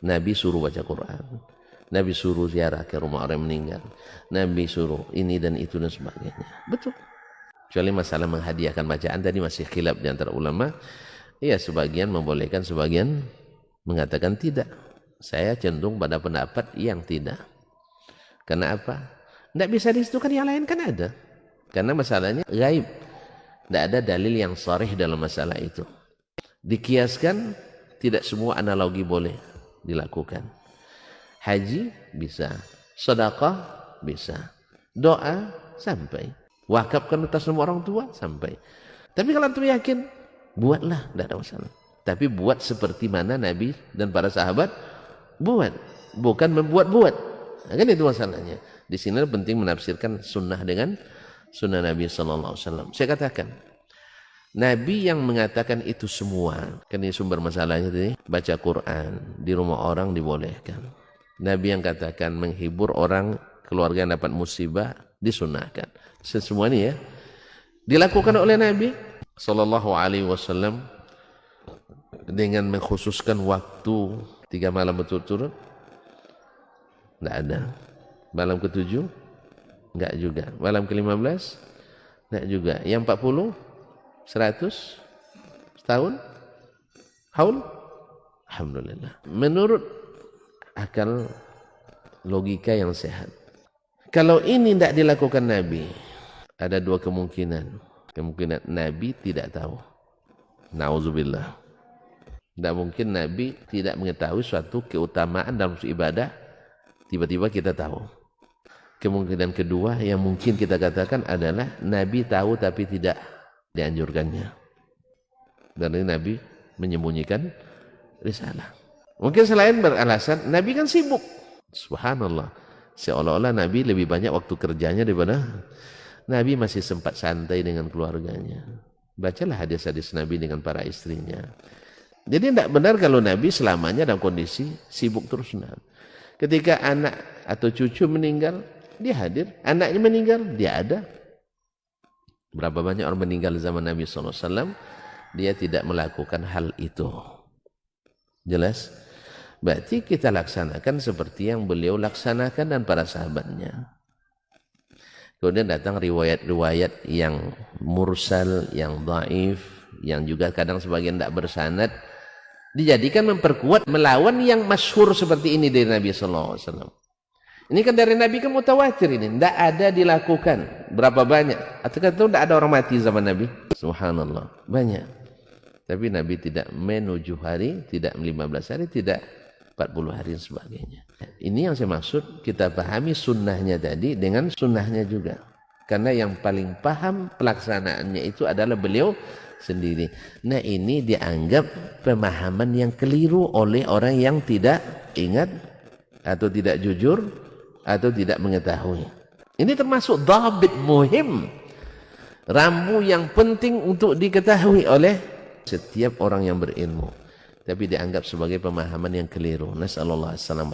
Nabi suruh baca Quran, Nabi suruh ziarah ke rumah orang yang meninggal, Nabi suruh ini dan itu dan sebagainya. Betul. Kecuali masalah menghadiahkan bacaan tadi masih khilaf di antara ulama. Ya, sebagian membolehkan, sebagian mengatakan tidak. Saya cenderung pada pendapat yang tidak. Karena apa? Tidak bisa disitukan, yang lain kan ada. Karena masalahnya gaib. Tidak ada dalil yang sharih dalam masalah itu. Dikiaskan, tidak semua analogi boleh dilakukan. Haji bisa, sedekah bisa, doa sampai, wakafkan atas nama orang tua sampai. Tapi kalau antum yakin, buatlah, tidak ada masalah. Tapi buat seperti mana Nabi dan para sahabat buat, bukan membuat-buat. Nah, kan itu masalahnya. Di sini penting menafsirkan sunnah dengan sunnah Nabi Sallallahu Alaihi Wasallam. Saya katakan, Nabi yang mengatakan itu semua, kan ini sumber masalahnya tadi, baca Quran di rumah orang dibolehkan. Nabi yang katakan menghibur orang, keluarga yang dapat musibah disunahkan. Semua ini ya dilakukan oleh Nabi Sallallahu Alaihi Wasallam dengan mengkhususkan waktu 3 malam berturut-turut. Tidak ada. Malam ke-7 enggak juga. Malam ke-15 enggak juga. Yang 40, 100 setahun haul, alhamdulillah. Menurut akal logika yang sehat, kalau ini tidak dilakukan Nabi, ada 2 kemungkinan. Kemungkinan Nabi tidak tahu. Nauzubillah. Tidak mungkin Nabi tidak mengetahui suatu keutamaan dalam ibadah, tiba-tiba kita tahu. Kemungkinan kedua yang mungkin kita katakan adalah Nabi tahu tapi tidak dianjurkannya. Dan ini Nabi menyembunyikan risalah. Mungkin selain beralasan, Nabi kan sibuk. Subhanallah. Seolah-olah Nabi lebih banyak waktu kerjanya daripada Nabi masih sempat santai dengan keluarganya. Bacalah hadis-hadis Nabi dengan para istrinya. Jadi tidak benar kalau Nabi selamanya dalam kondisi sibuk terus. Ketika anak atau cucu meninggal, dia hadir. Anaknya meninggal, dia ada. Berapa banyak orang meninggal zaman Nabi SAW, dia tidak melakukan hal itu. Jelas? Berarti kita laksanakan seperti yang beliau laksanakan dan para sahabatnya. Kemudian datang riwayat-riwayat yang mursal, yang dhaif, yang juga kadang sebagian tidak bersanad, dijadikan memperkuat melawan yang masyhur seperti ini dari Nabi SAW. Ini kan dari Nabi kan mutawatir ini, tidak ada dilakukan. Berapa banyak? Atau kata tidak ada orang mati zaman Nabi? Subhanallah, banyak. Tapi Nabi tidak menuju hari, tidak 15 hari, tidak 40 hari dan sebagainya. Ini yang saya maksud, kita pahami sunnahnya tadi dengan sunnahnya juga. Karena yang paling paham pelaksanaannya itu adalah beliau sendiri. Nah, ini dianggap pemahaman yang keliru oleh orang yang tidak ingat atau tidak jujur atau tidak mengetahui. Ini termasuk dhabit muhim, rambu yang penting untuk diketahui oleh setiap orang yang berilmu, tapi dianggap sebagai pemahaman yang keliru. Nasallallahu alaihi wasallam.